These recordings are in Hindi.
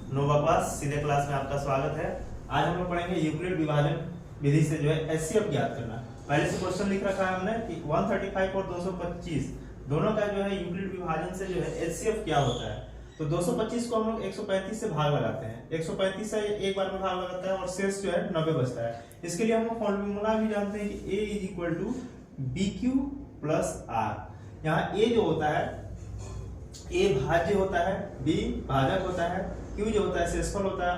नो बकवास सीधे क्लास में आपका स्वागत है। आज हम लोग पढ़ेंगे यूक्लिड विभाजन विधि से जो है एचसीएफ ज्ञात करना। पहले से क्वेश्चन लिख रखा है हमने कि 135 और 225 दोनों का जो है यूक्लिड विभाजन से जो है एचसीएफ क्या होता है। तो 225 को हम लोग 135 से भाग लगाते हैं, 135 से एक बार में भाग लगाता है और शेष जो है 90 बचता है। इसके लिए हम लोग फॉर्मूला भी जानते हैं कि A = BQ + R। यहाँ A जो होता है A भाज्य होता है, B भाजक होता है, Q जो होता है शेषफल होता है,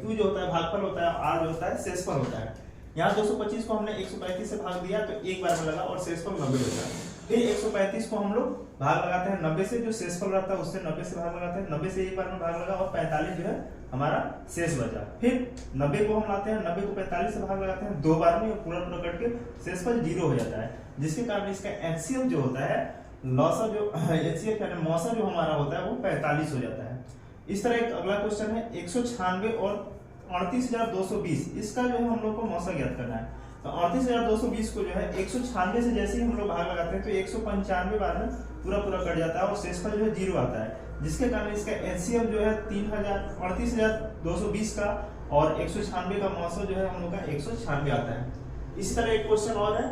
Q जो होता है भागफल होता है, R जो होता है शेषफल होता है। यहाँ 225 को हमने 135 से भाग दिया तो एक बार में लगा और शेषफल 90 होता है। फिर 135 को हम लोग भाग लगाते हैं 90 से, जो शेषफल रहता है उससे 90 से भाग लगाते हैं, 90 से एक बार में भाग लगा और 45 जो है हमारा शेष बचा। फिर 90 को हम लाते हैं, 90 को 45 से भाग लगाते हैं दो बार में, पूरा कट के शेषफल 0 हो जाता है, जिसके कारण इसका एचसीएफ जो होता है लॉसा जो एचसीएफ यानी मौसा जो हमारा होता है वो 45 हो जाता है। इस तरह एक अगला क्वेश्चन है 196 और 38,220, इसका जो है हम लोग को मौसा ज्ञात करना है। तो 38,220 को जो है 196 से जैसे ही हम लोग भाग लगाते हैं तो 195 बार में पूरा कट जाता है और शेषफल जो है 0 आता है, जिसके कारण इसका एचसीएफ जो है 38,220 का और 196 का मौसा जो है हम लोग का 196 आता है। इसी तरह एक क्वेश्चन और है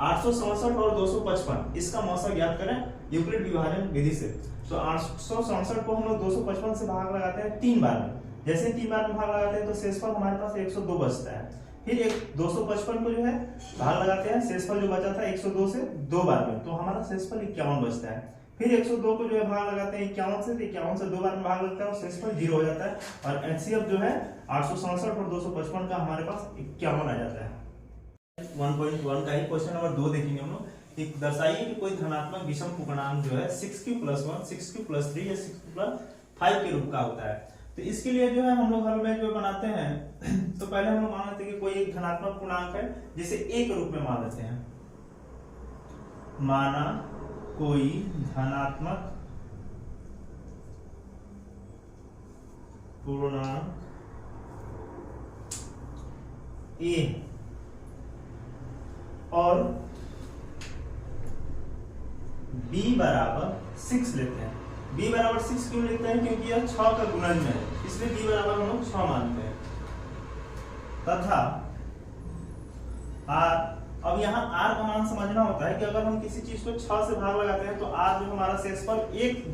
867 और 255, इसका मौसा ज्ञात करें यूक्लिड विभाजन विधि से। तो 867 को हम लोग 255 से भाग लगाते हैं 3 बार में, जैसे 3 बार में भाग लगाते हैं तो शेषफल हमारे पास 102 बचता है। फिर एक 255 को जो है भाग लगाते हैं, शेषफल जो बचा था 102 से 2 बार में, तो हमारा शेषफल 51 बचता है। फिर 102 को जो है भाग लगाते हैं 51 से, तो 51 से 2 बार में भाग लगता है और शेषफल 0 हो जाता है और एचसीएफ जो है 867 और 255 का हमारे पास 51 आ जाता है। 1.1 का ही क्वेश्चन नंबर 2 देखेंगे हम लोग कि दर्शाइए कि कोई धनात्मक विषम पूर्णांक जो है 6q + 1, 6q + 3 या 6q + 5 के रूप का होता है। तो इसके लिए जो है हम लोग हल में जो बनाते हैं तो पहले हम लोग मान लेते हैं कि कोई एक धनात्मक पूर्णांक है जिसे a के रूप में मान लेते हैं। माना कोई धनात्मक पूर्णांक a और b = 6 लेते हैं। b = 6 क्यों लेते हैं? क्योंकि यह 6 का गुणज है, इसलिए b = हम लोग 6 मानते हैं। तथा r, अब यहाँ r का मान समझना होता है कि अगर हम किसी चीज को 6 से भाग लगाते हैं तो r जो हमारा शेषफल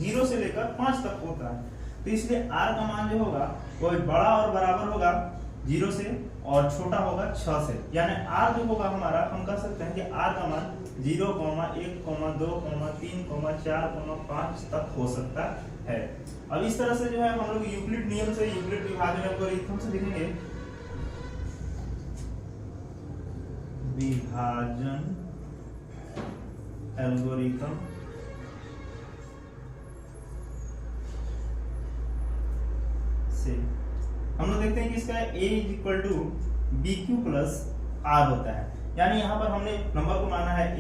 0 से लेकर 5 तक होता है, तो इसलिए r का मान जो होगा वो बड़ा और बराबर होगा 0 से और छोटा होगा 6 से। यानी r जो होगा हमारा, हम कह सकते हैं कि r का मान 0, 1, 2, 3, 4, 5 तक हो सकता है। अब इस तरह से जो है हम लोग यूक्लिड नियम से, यूक्लिड विभाजन एल्गोरिथम से लिखेंगे विभाजन एल्गोरिथम से हम लोग देखते हैं कि इसका A = BQ + R होता है। यानी यहाँ पर हमने नंबर को माना है A,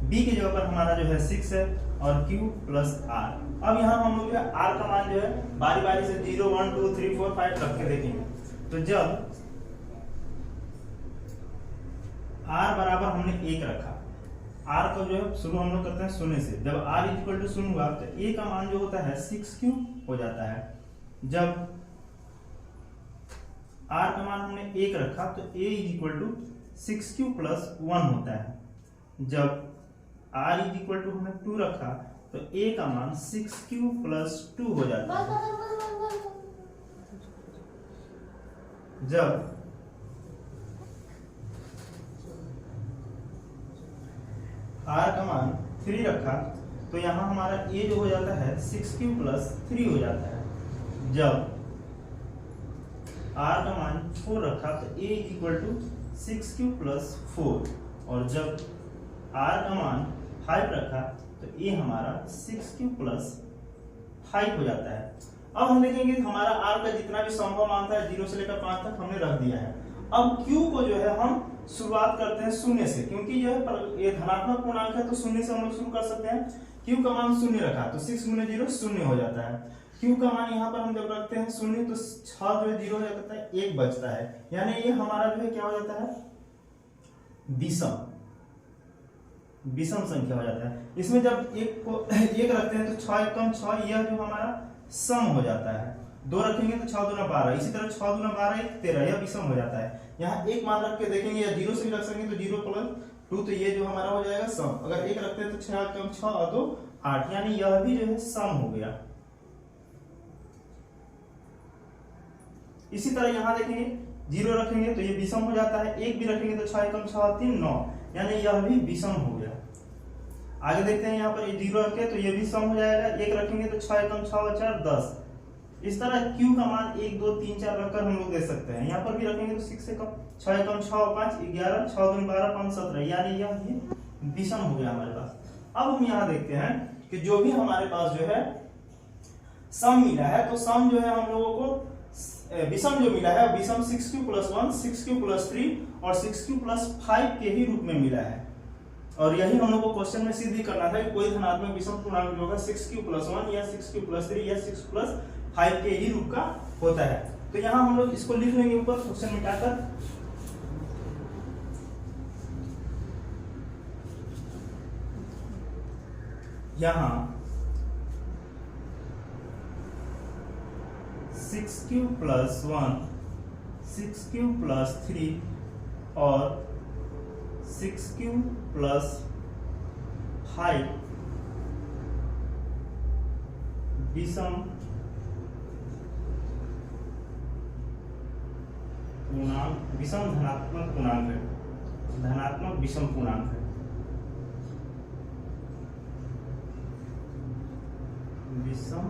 B की जगह पर हमारा जो है 6 है और Q + R। अब यहाँ हम लोग R का मान जो है बारी बारी से 0, 1, 2, 3, 4, 5 रख के देखेंगे। तो जब R बराबर हमने 1 रखा, R को जो है शुरू हम लोग करते हैं 0 से, जब R = 0 हुआ तो A का मान जो होता है 6Q हो जाता है। जब R का मान हमने 1 रखा तो A = 6Q + 1 होता है। जब R = हमने 2 रखा तो A का मान 6Q + 2 हो जाता है। जब R का मान 3 रखा तो यहाँ हमारा A जो हो जाता है 6Q + 3 हो जाता है। जब R का मान 4 रखा तो A = 6Q + 4 और जब R का मान 5 रखा तो A हमारा 6Q + 5 हो जाता है। अब हम देखेंगे हमारा R का जितना भी संभव मान था 0 से लेकर 5 तक हमने रख दिया है। अब Q को जो है हम शुरुआत करते हैं 0 से, क्योंकि ये धनात्मक पूर्णांक है तो 0 से हम लोग शुरू कर सकते हैं। Q का मान 0 रखा तो 6 × 0 0 हो जाता है। Q का मान यहाँ पर हम जब रखते हैं 0 तो 6 जो है 0 हो जाता है, 1 बचता है। यानी ये हमारा जो है क्या हो जाता है, विषम संख्या हो जाता है। इसमें जब एक को एक रखते हैं तो 6 × 6 यह जो हमारा सम हो जाता है। 2 रखेंगे तो 6 दूना 12, इसी तरह 6 दूना 12 1 13, यह विषम हो जाता है। यहाँ 1 मान रख के देखेंगे या 0 से भी रख सकेंगे तो 0 + 2, तो ये जो हमारा हो जाएगा सम। अगर 1 रखते हैं तो 6 कम 6 और 2 8, यानी यह भी जो है सम हो गया। इसी तरह यहाँ देखेंगे 0 रखेंगे तो ये विषम हो जाता है, 1 भी रखेंगे तो 6 कम 6 और 3 9, यानी यह भी विषम हो गया। आगे देखते हैं यहाँ पर 0 रखे तो ये भी सम हो जाएगा, 1 रखेंगे तो 6 कम 6 और 4 10। इस तरह Q का मान 1 2 3 4 रखकर हम लोग दे सकते हैं। यहाँ पर भी रखेंगे तो 6 कम 6 और 5 11, 6 दूनी 12 5 17, यानी यह विषम हो गया हमारे पास। अब हम यहाँ देखते हैं कि जो भी हमारे पास जो है सम मिला है, तो सम जो है हम लोगों को विषम जो मिला है, विषम 6Q + 1 6Q + 3 और 6Q + 5 के ही रूप में मिला है। और यही हम लोग को क्वेश्चन में सिद्ध करना था कि कोई धनात्मक विषम पूर्णांक जो होगा 6Q + 1 या 6Q + 3 या 6 + 5 के ही रूप का होता है। तो यहाँ हम लोग इसको लिख लेंगे ऊपर क्वेश्चन मिटाकर। यहाँ 6Q + 1 6Q + 3 और 6Q + 5 विषम पूर्णांक, विषम धनात्मक पूर्णांक है, धनात्मक विषम पूर्णांक है। विषम